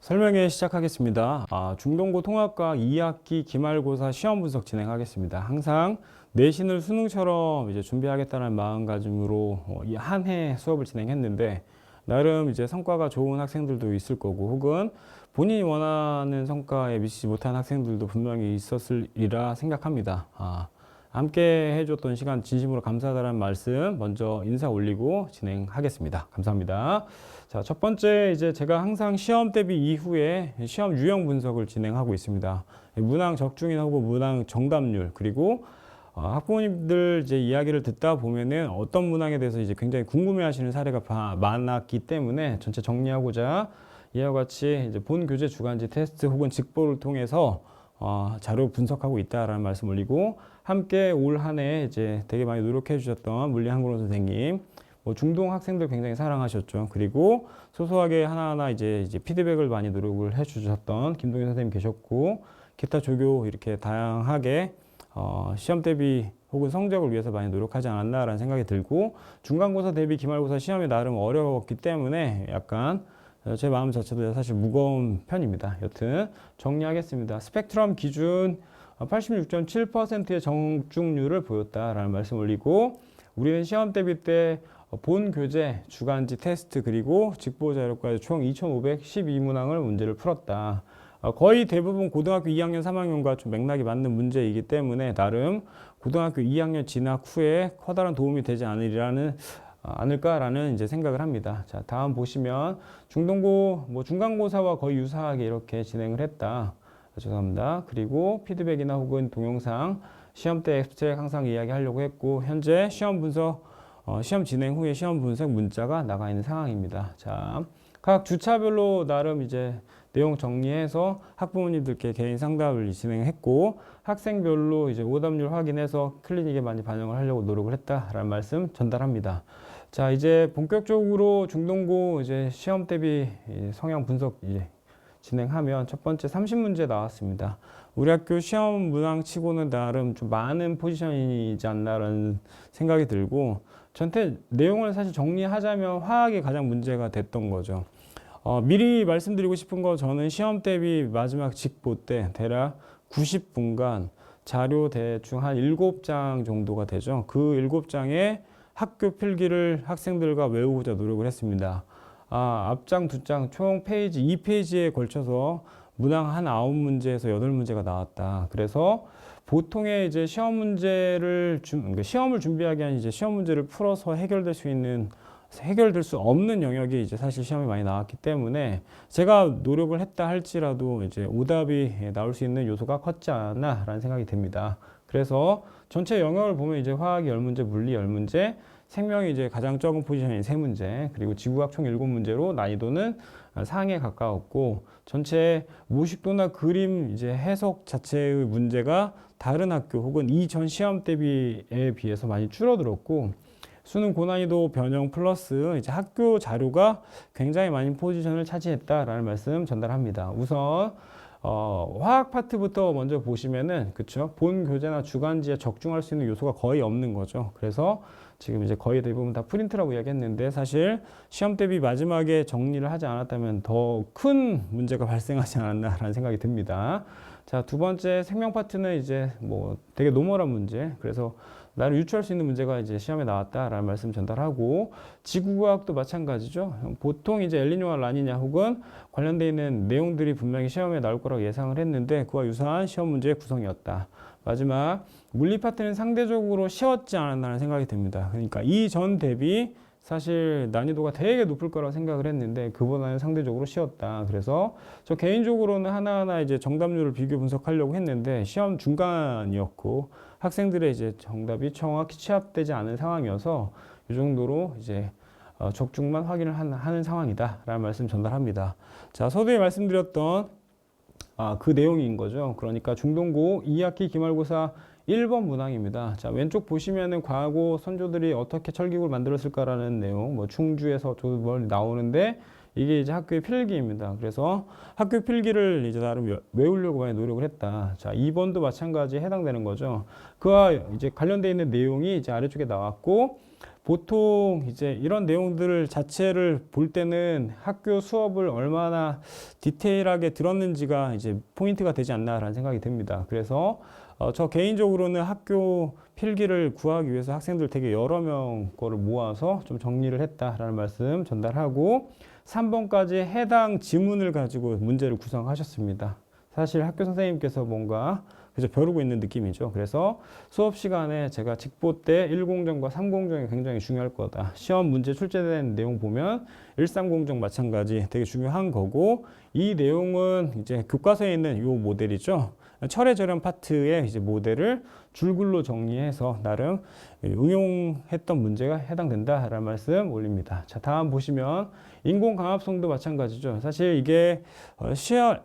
설명회 시작하겠습니다. 중동고 통합과 2학기 기말고사 시험 분석 진행하겠습니다. 항상 내신을 수능처럼 이제 준비하겠다는 마음가짐으로 이 한 해 수업을 진행했는데 나름 이제 성과가 좋은 학생들도 있을 거고 혹은 본인이 원하는 성과에 미치지 못한 학생들도 분명히 있었으리라 생각합니다. 함께 해줬던 시간 진심으로 감사하다는 말씀 먼저 인사 올리고 진행하겠습니다. 감사합니다. 자, 첫 번째 이제 제가 항상 시험 대비 이후에 시험 유형 분석을 진행하고 있습니다. 문항 적중이나 혹은 문항 정답률 그리고 학부모님들 이제 이야기를 듣다 보면은 어떤 문항에 대해서 이제 굉장히 궁금해하시는 사례가 많았기 때문에 전체 정리하고자 이와 같이 이제 본 교재 주간지 테스트 혹은 직보를 통해서 자료 분석하고 있다라는 말씀 올리고 함께 올 한 해 이제 되게 많이 노력해 주셨던 물리한국어 선생님, 중동 학생들 굉장히 사랑하셨죠. 그리고 소소하게 하나하나 이제 피드백을 많이 노력을 해 주셨던 김동현 선생님 계셨고 기타 조교 이렇게 다양하게 시험 대비 혹은 성적을 위해서 많이 노력하지 않았나라는 생각이 들고 중간고사 대비 기말고사 시험이 나름 어려웠기 때문에 약간 제 마음 자체도 사실 무거운 편입니다. 여튼 정리하겠습니다. 스펙트럼 기준 86.7%의 정중률을 보였다라는 말씀 올리고 우리는 시험 대비 때 본 교재, 주간지 테스트 그리고 직보 자료까지 총 2,512문항을 문제를 풀었다. 거의 대부분 고등학교 2학년, 3학년과 좀 맥락이 맞는 문제이기 때문에 나름 고등학교 2학년 진학 후에 커다란 도움이 되지 않을까라는 이제 생각을 합니다. 자, 다음 보시면 중동고, 중간고사와 거의 유사하게 이렇게 진행을 했다. 죄송합니다. 그리고 피드백이나 혹은 동영상, 시험 때 앱스트랙 항상 이야기하려고 했고 현재 시험 분석, 시험 진행 후에 시험 분석 문자가 나가 있는 상황입니다. 자, 각 주차별로 나름 이제 내용 정리해서 학부모님들께 개인 상담을 진행했고 학생별로 이제 오답률 확인해서 클리닉에 많이 반영을 하려고 노력을 했다라는 말씀 전달합니다. 자, 이제 본격적으로 중동고 이제 시험 대비 성향 분석 이제 진행하면 첫 번째 30문제 나왔습니다. 우리 학교 시험 문항 치고는 나름 좀 많은 포지션이지 않나라는 생각이 들고 전체 내용을 사실 정리하자면 화학이 가장 문제가 됐던 거죠. 미리 말씀드리고 싶은 거 저는 시험 대비 마지막 직보 때 대략 90분간 자료 대충 한 7장 정도가 되죠. 그 7장에 학교 필기를 학생들과 외우고자 노력을 했습니다. 앞장, 뒷장 총 페이지 2페이지에 걸쳐서 문항 한 9문제에서 8문제가 나왔다. 그래서 보통의 이제 시험 문제를 그러니까 시험을 준비하기 위한 이제 시험 문제를 풀어서 해결될 수 없는 영역이 이제 사실 시험이 많이 나왔기 때문에 제가 노력을 했다 할지라도 이제 오답이 나올 수 있는 요소가 컸지 않나라는 생각이 듭니다. 그래서 전체 영역을 보면 이제 화학이 10문제, 물리 10문제, 생명이 이제 가장 적은 포지션인 3문제, 그리고 지구학 총 7문제로 난이도는 상에 가까웠고 전체 모식도나 그림 이제 해석 자체의 문제가 다른 학교 혹은 이전 시험 대비에 비해서 많이 줄어들었고 수능 고난이도 변형 플러스 이제 학교 자료가 굉장히 많은 포지션을 차지했다라는 말씀 전달합니다. 우선 화학 파트부터 먼저 보시면은 그쵸? 본 교재나 주간지에 적중할 수 있는 요소가 거의 없는 거죠. 그래서 지금 이제 거의 대부분 다 프린트라고 이야기했는데 사실 시험 대비 마지막에 정리를 하지 않았다면 더 큰 문제가 발생하지 않았나라는 생각이 듭니다. 자, 두 번째 생명 파트는 이제 되게 노멀한 문제. 그래서 나를 유추할 수 있는 문제가 이제 시험에 나왔다라는 말씀 전달하고 지구과학도 마찬가지죠. 보통 이제 엘니뇨와 라니냐 혹은 관련되어 있는 내용들이 분명히 시험에 나올 거라고 예상을 했는데 그와 유사한 시험 문제의 구성이었다. 마지막 물리 파트는 상대적으로 쉬웠지 않았나라는 생각이 듭니다. 그러니까 이전 대비 사실 난이도가 되게 높을 거라고 생각을 했는데 그보다는 상대적으로 쉬웠다. 그래서 저 개인적으로는 하나하나 이제 정답률을 비교 분석하려고 했는데 시험 중간이었고 학생들의 이제 정답이 정확히 취합되지 않은 상황이어서 이 정도로 이제 적중만 확인을 하는 상황이다라는 말씀 전달합니다. 자, 서두에 말씀드렸던 그 내용인 거죠. 그러니까 중동고 2학기 기말고사 1번 문항입니다. 자, 왼쪽 보시면은 과거 선조들이 어떻게 철기구를 만들었을까라는 내용, 충주에서 뭘 나오는데 이게 이제 학교의 필기입니다. 그래서 학교 필기를 이제 나름 외우려고 많이 노력을 했다. 자, 2번도 마찬가지에 해당되는 거죠. 그와 이제 관련되어 있는 내용이 이제 아래쪽에 나왔고 보통 이제 이런 내용들 자체를 볼 때는 학교 수업을 얼마나 디테일하게 들었는지가 이제 포인트가 되지 않나라는 생각이 듭니다. 그래서 저 개인적으로는 학교 필기를 구하기 위해서 학생들 되게 여러 명 거를 모아서 좀 정리를 했다라는 말씀 전달하고 3번까지 해당 지문을 가지고 문제를 구성하셨습니다. 사실 학교 선생님께서 뭔가 그저 벼르고 있는 느낌이죠. 그래서 수업 시간에 제가 직보 때 1공정과 3공정이 굉장히 중요할 거다. 시험 문제 출제된 내용 보면 1, 3공정 마찬가지 되게 중요한 거고, 이 내용은 이제 교과서에 있는 이 모델이죠. 철의 절연 파트의 이제 모델을 줄글로 정리해서 나름 응용했던 문제가 해당된다라는 말씀 올립니다. 자, 다음 보시면 인공강압성도 마찬가지죠. 사실 이게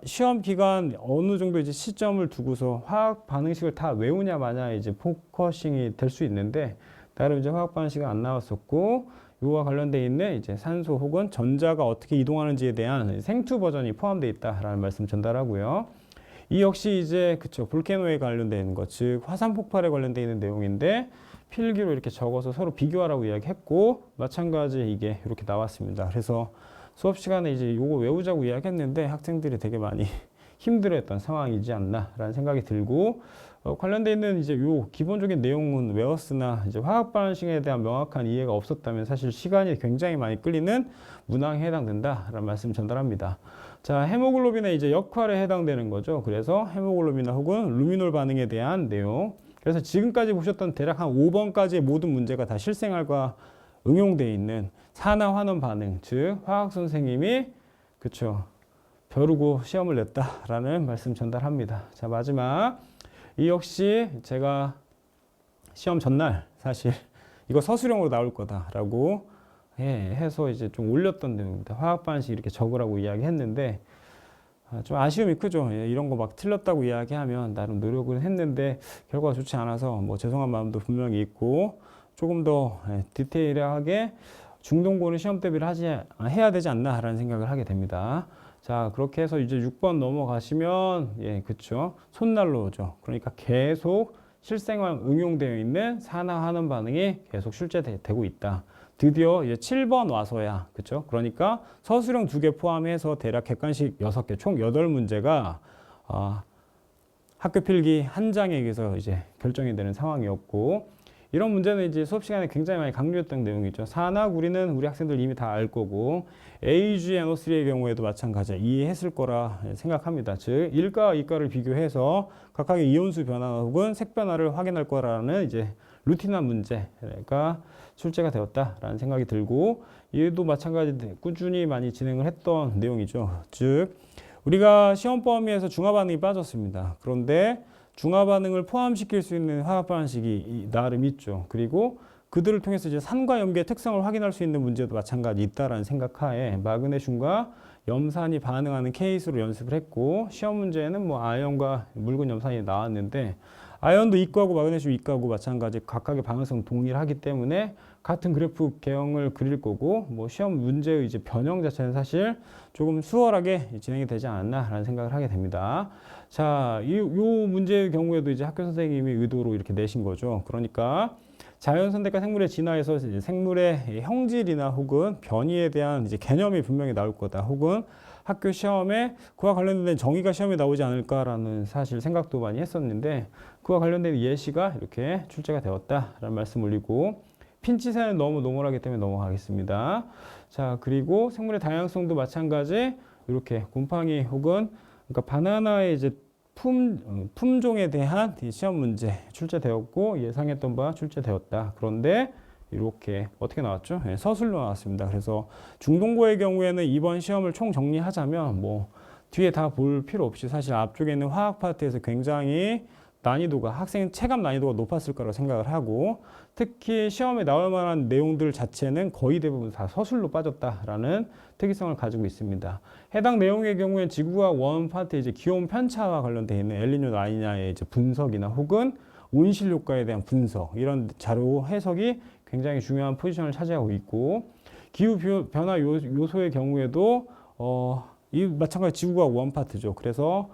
시험 기간 어느 정도 이제 시점을 두고서 화학 반응식을 다 외우냐 마냐 이제 포커싱이 될 수 있는데, 나름 이제 화학 반응식은 안 나왔었고, 이와 관련되어 있는 이제 산소 혹은 전자가 어떻게 이동하는지에 대한 생투 버전이 포함되어 있다라는 말씀 전달하고요. 이 역시 이제 그쵸, 볼케노에 관련되어 있는 것, 즉 화산 폭발에 관련되어 있는 내용인데 필기로 이렇게 적어서 서로 비교하라고 이야기했고, 마찬가지 이게 이렇게 나왔습니다. 그래서 수업 시간에 이제 요거 외우자고 이야기했는데 학생들이 되게 많이 힘들어했던 상황이지 않나라는 생각이 들고, 관련되어 있는 이제 요 기본적인 내용은 외웠으나 이제 화학 반응식에 대한 명확한 이해가 없었다면 사실 시간이 굉장히 많이 끌리는 문항에 해당된다라는 말씀 전달합니다. 자, 헤모글로빈의 이제 역할에 해당되는 거죠. 그래서 헤모글로빈 혹은 루미놀 반응에 대한 내용. 그래서 지금까지 보셨던 대략 한 5번까지의 모든 문제가 다 실생활과 응용되어 있는 산화 환원 반응, 즉 화학 선생님이 그쵸, 벼르고 시험을 냈다라는 말씀 전달합니다. 자, 마지막 이 역시 제가 시험 전날 사실 이거 서술형으로 나올 거다라고 해서 이제 좀 올렸던 내용입니다. 화학 반응식 이렇게 적으라고 이야기했는데 좀 아쉬움이 크죠. 이런 거 막 틀렸다고 이야기하면 나름 노력을 했는데 결과가 좋지 않아서 뭐 죄송한 마음도 분명히 있고, 조금 더 디테일하게 중동고는 시험 대비를 해야 되지 않나라는 생각을 하게 됩니다. 자, 그렇게 해서 이제 6번 넘어가시면 그쵸, 손난로죠. 그러니까 계속 실생활 응용되어 있는 산화 환원 반응이 계속 출제되고 있다. 드디어 이제 7번 와서야, 그쵸? 그러니까 서술형 2개 포함해서 대략 객관식 6개, 총 8문제가 학교 필기 한 장에 의해서 이제 결정이 되는 상황이었고, 이런 문제는 이제 수업 시간에 굉장히 많이 강조했던 내용이죠. 산화 구리는 우리 학생들 이미 다 알 거고, AgNO3의 경우에도 마찬가지 이해했을 거라 생각합니다. 즉, 1가와 2가를 비교해서 각각의 이온수 변화 혹은 색 변화를 확인할 거라는 이제 루틴한 문제가 출제가 되었다라는 생각이 들고, 얘도 마찬가지 꾸준히 많이 진행을 했던 내용이죠. 즉 우리가 시험 범위에서 중화 반응이 빠졌습니다. 그런데 중화 반응을 포함시킬 수 있는 화학 반응식이 나름 있죠. 그리고 그들을 통해서 이제 산과 염기의 특성을 확인할 수 있는 문제도 마찬가지 있다라는 생각하에 마그네슘과 염산이 반응하는 케이스로 연습을 했고, 시험 문제에는 뭐 아연과 묽은 염산이 나왔는데, 아연도 이과고 마그네슘 이과고 마찬가지 각각의 반응성 동일하기 때문에 같은 그래프 개형을 그릴 거고, 뭐 시험 문제의 이제 변형 자체는 사실 조금 수월하게 진행이 되지 않았나라는 생각을 하게 됩니다. 자, 요 문제의 경우에도 이제 학교 선생님이 의도로 이렇게 내신 거죠. 그러니까 자연선택과 생물의 진화에서 이제 생물의 형질이나 혹은 변이에 대한 이제 개념이 분명히 나올 거다. 혹은 학교 시험에 그와 관련된 정의가 시험에 나오지 않을까라는 사실 생각도 많이 했었는데, 그와 관련된 예시가 이렇게 출제가 되었다라는 말씀 올리고, 핀치세는 너무 노멀하기 때문에 넘어가겠습니다. 자, 그리고 생물의 다양성도 마찬가지 이렇게 곰팡이 혹은 그러니까 바나나의 이제 품종에 대한 시험 문제 출제되었고, 예상했던 바 출제되었다. 그런데 이렇게 어떻게 나왔죠? 서술로 나왔습니다. 그래서 중동고의 경우에는 이번 시험을 총 정리하자면 뭐 뒤에 다 볼 필요 없이 사실 앞쪽에 있는 화학 파트에서 굉장히 난이도가, 학생 체감 난이도가 높았을 거라고 생각을 하고, 특히 시험에 나올 만한 내용들 자체는 거의 대부분 다 서술로 빠졌다라는 특이성을 가지고 있습니다. 해당 내용의 경우에 지구과학 원 파트 이제 기온 편차와 관련되어 있는 엘니뇨 라니냐의 이제 분석이나 혹은 온실 효과에 대한 분석, 이런 자료 해석이 굉장히 중요한 포지션을 차지하고 있고, 기후 변화 요소의 경우에도 이 마찬가지 지구과학 원 파트죠. 그래서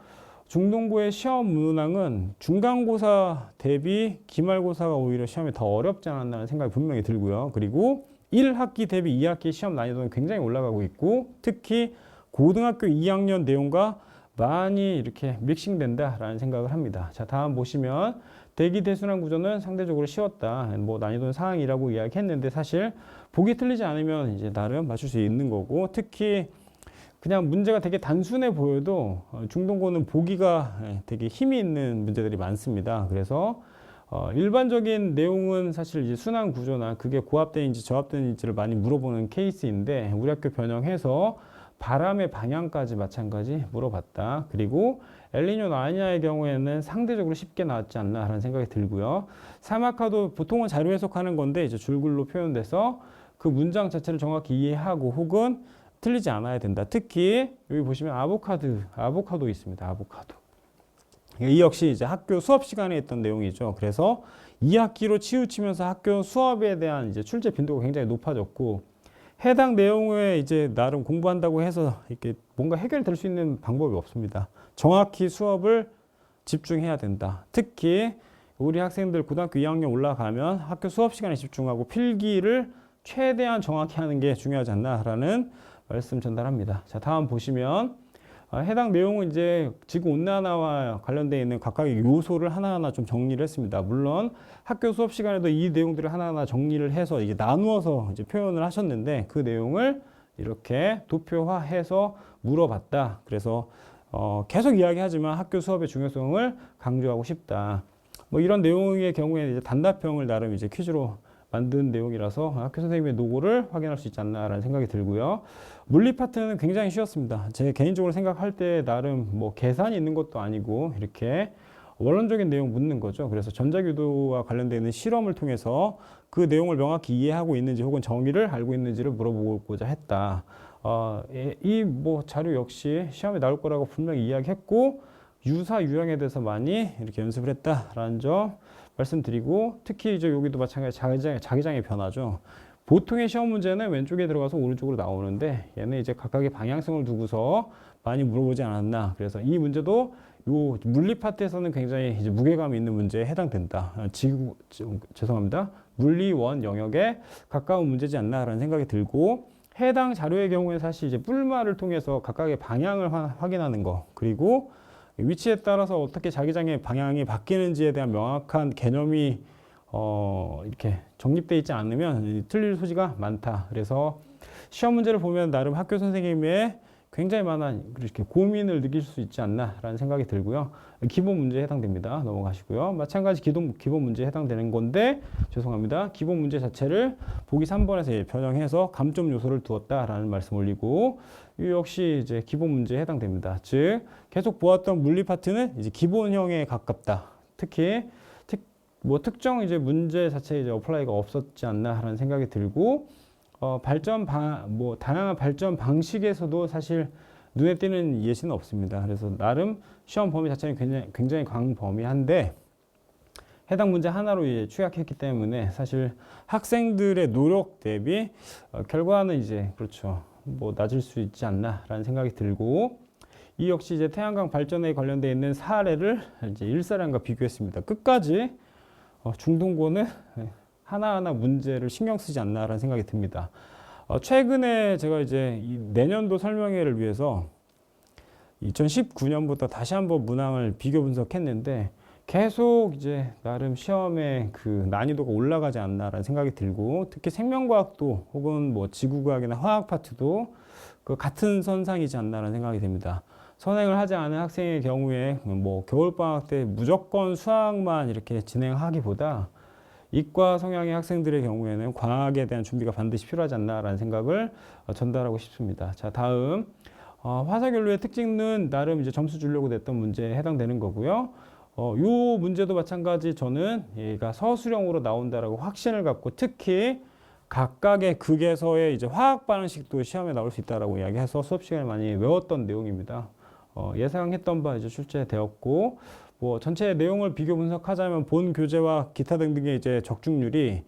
중동고의 시험 문항은 중간고사 대비 기말고사가 오히려 시험이 더 어렵지 않았나는 생각이 분명히 들고요. 그리고 1학기 대비 2학기 시험 난이도는 굉장히 올라가고 있고, 특히 고등학교 2학년 내용과 많이 이렇게 믹싱된다라는 생각을 합니다. 자, 다음 보시면 대기 대순환 구조는 상대적으로 쉬웠다. 뭐 난이도는 상황이라고 이야기했는데 사실 보기 틀리지 않으면 이제 나름 맞출 수 있는 거고, 특히 그냥 문제가 되게 단순해 보여도 중동고는 보기가 되게 힘이 있는 문제들이 많습니다. 그래서 일반적인 내용은 사실 이제 순환 구조나 그게 고압되는지 저압되는지를 많이 물어보는 케이스인데, 우리 학교 변형해서 바람의 방향까지 마찬가지 물어봤다. 그리고 엘니뇨 라니냐의 경우에는 상대적으로 쉽게 나왔지 않나라는 생각이 들고요. 사막화도 보통은 자료 해석하는 건데 이제 줄글로 표현돼서 그 문장 자체를 정확히 이해하고 혹은 틀리지 않아야 된다. 특히 여기 보시면 아보카도 있습니다. 아보카도. 이 역시 이제 학교 수업 시간에 했던 내용이죠. 그래서 2학기로 치우치면서 학교 수업에 대한 이제 출제 빈도가 굉장히 높아졌고, 해당 내용에 이제 나름 공부한다고 해서 이렇게 뭔가 해결될 수 있는 방법이 없습니다. 정확히 수업을 집중해야 된다. 특히 우리 학생들 고등학교 2학년 올라가면 학교 수업 시간에 집중하고 필기를 최대한 정확히 하는 게 중요하지 않나라는 말씀 전달합니다. 자, 다음 보시면 해당 내용은 이제 지구 온난화와 관련되어 있는 각각의 요소를 하나하나 좀 정리를 했습니다. 물론 학교 수업 시간에도 이 내용들을 하나하나 정리를 해서 이제 나누어서 이제 표현을 하셨는데, 그 내용을 이렇게 도표화해서 물어봤다. 그래서 계속 이야기하지만 학교 수업의 중요성을 강조하고 싶다. 뭐 이런 내용의 경우에는 이제 단답형을 나름 이제 퀴즈로 만든 내용이라서 학교 선생님의 노고를 확인할 수 있지 않나라는 생각이 들고요. 물리 파트는 굉장히 쉬웠습니다. 제 개인적으로 생각할 때 나름 뭐 계산이 있는 것도 아니고 이렇게 원론적인 내용 묻는 거죠. 그래서 전자규도와 관련되어 있는 실험을 통해서 그 내용을 명확히 이해하고 있는지 혹은 정의를 알고 있는지를 물어보고자 했다. 이 뭐 자료 역시 시험에 나올 거라고 분명히 이야기했고, 유사 유형에 대해서 많이 이렇게 연습을 했다라는 점 말씀드리고, 특히 이제 여기도 마찬가지 자기장의 변화죠. 보통의 시험 문제는 왼쪽에 들어가서 오른쪽으로 나오는데 얘는 이제 각각의 방향성을 두고서 많이 물어보지 않았나. 그래서 이 문제도 요 물리 파트에서는 굉장히 이제 무게감이 있는 문제에 해당된다. 죄송합니다. 물리원 영역에 가까운 문제지 않나라는 생각이 들고, 해당 자료의 경우에 사실 이제 뿔말을 통해서 각각의 방향을 확인하는 거, 그리고 위치에 따라서 어떻게 자기장의 방향이 바뀌는지에 대한 명확한 개념이 이렇게 정립되어 있지 않으면 틀릴 소지가 많다. 그래서 시험 문제를 보면 나름 학교 선생님의 굉장히 많은 이렇게 고민을 느낄 수 있지 않나라는 생각이 들고요. 기본 문제에 해당됩니다. 넘어가시고요. 마찬가지 기본 문제에 해당되는 건데, 죄송합니다. 기본 문제 자체를 보기 3번에서 변형해서 감점 요소를 두었다라는 말씀 올리고, 이 역시 이제 기본 문제에 해당됩니다. 즉 계속 보았던 물리 파트는 이제 기본형에 가깝다. 특히 뭐 특정 이제 문제 자체에 이제 어플라이가 없었지 않나라는 생각이 들고, 다양한 발전 방식에서도 사실 눈에 띄는 예시는 없습니다. 그래서 나름 시험 범위 자체는 굉장히 광범위한데, 해당 문제 하나로 이제 취약했기 때문에 사실 학생들의 노력 대비 결과는 이제 그렇죠. 뭐 낮을 수 있지 않나라는 생각이 들고, 이 역시 이제 태양광 발전에 관련되어 있는 사례를 이제 일사량과 비교했습니다. 끝까지 중동고는 하나하나 문제를 신경 쓰지 않나라는 생각이 듭니다. 최근에 제가 이제 이 내년도 설명회를 위해서 2019년부터 다시 한번 문항을 비교 분석했는데, 계속 이제 나름 시험의 그 난이도가 올라가지 않나라는 생각이 들고, 특히 생명과학도 혹은 뭐 지구과학이나 화학 파트도 그 같은 선상이지 않나라는 생각이 듭니다. 선행을 하지 않은 학생의 경우에 뭐 겨울방학 때 무조건 수학만 이렇게 진행하기보다 이과 성향의 학생들의 경우에는 과학에 대한 준비가 반드시 필요하지 않나라는 생각을 전달하고 싶습니다. 자, 다음 화사결로의 특징은 나름 이제 점수 주려고 냈던 문제에 해당되는 거고요. 요 문제도 마찬가지 저는 얘가 서술형으로 나온다라고 확신을 갖고, 특히 각각의 극에서의 이제 화학 반응식도 시험에 나올 수 있다라고 이야기해서 수업 시간에 많이 외웠던 내용입니다. 예상했던 바 이제 출제되었고, 뭐 전체 내용을 비교 분석하자면 본 교재와 기타 등등의 이제 적중률이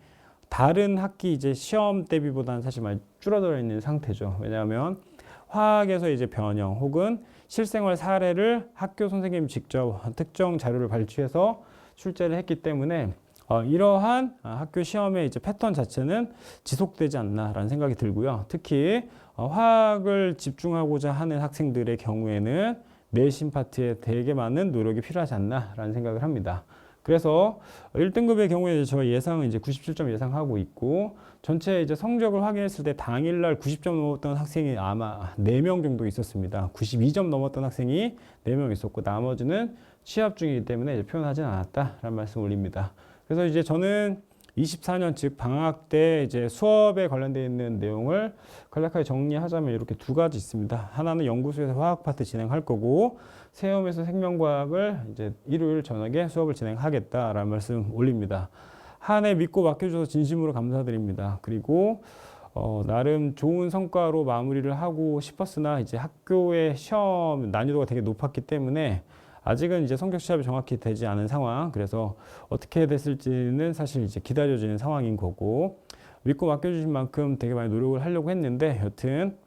다른 학기 이제 시험 대비보다는 사실 많이 줄어들어 있는 상태죠. 왜냐하면 화학에서 이제 변형 혹은 실생활 사례를 학교 선생님이 직접 특정 자료를 발췌해서 출제를 했기 때문에 이러한 학교 시험의 이제 패턴 자체는 지속되지 않나라는 생각이 들고요. 특히 화학을 집중하고자 하는 학생들의 경우에는 내신 파트에 되게 많은 노력이 필요하지 않나라는 생각을 합니다. 그래서 1등급의 경우에 저 예상은 이제 97점 예상하고 있고, 전체 이제 성적을 확인했을 때 당일날 90점 넘었던 학생이 아마 4명 정도 있었습니다. 92점 넘었던 학생이 4명 있었고, 나머지는 취업 중이기 때문에 이제 표현하진 않았다라는 말씀 올립니다. 그래서 이제 저는 24년 즉 방학 때 이제 수업에 관련되어 있는 내용을 간략하게 정리하자면 이렇게 두 가지 있습니다. 하나는 연구소에서 화학 파트 진행할 거고, 세움에서 생명과학을 이제 일요일 저녁에 수업을 진행하겠다라는 말씀 올립니다. 한 해 믿고 맡겨주셔서 진심으로 감사드립니다. 그리고 나름 좋은 성과로 마무리를 하고 싶었으나 이제 학교의 시험 난이도가 되게 높았기 때문에 아직은 이제 성적 시합이 정확히 되지 않은 상황, 그래서 어떻게 됐을지는 사실 이제 기다려지는 상황인 거고, 믿고 맡겨주신 만큼 되게 많이 노력을 하려고 했는데 여튼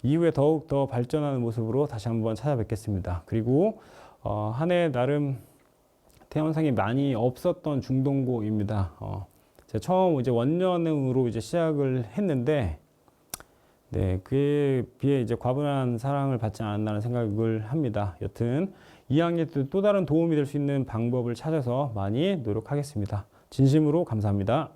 이후에 더욱 더 발전하는 모습으로 다시 한번 찾아뵙겠습니다. 그리고 한 해 나름 태원상이 많이 없었던 중동고입니다. 제가 처음 이제 원년으로 이제 시작을 했는데, 네, 그에 비해 이제 과분한 사랑을 받지 않았나는 생각을 합니다. 여튼 2학년 때 또 다른 도움이 될 수 있는 방법을 찾아서 많이 노력하겠습니다. 진심으로 감사합니다.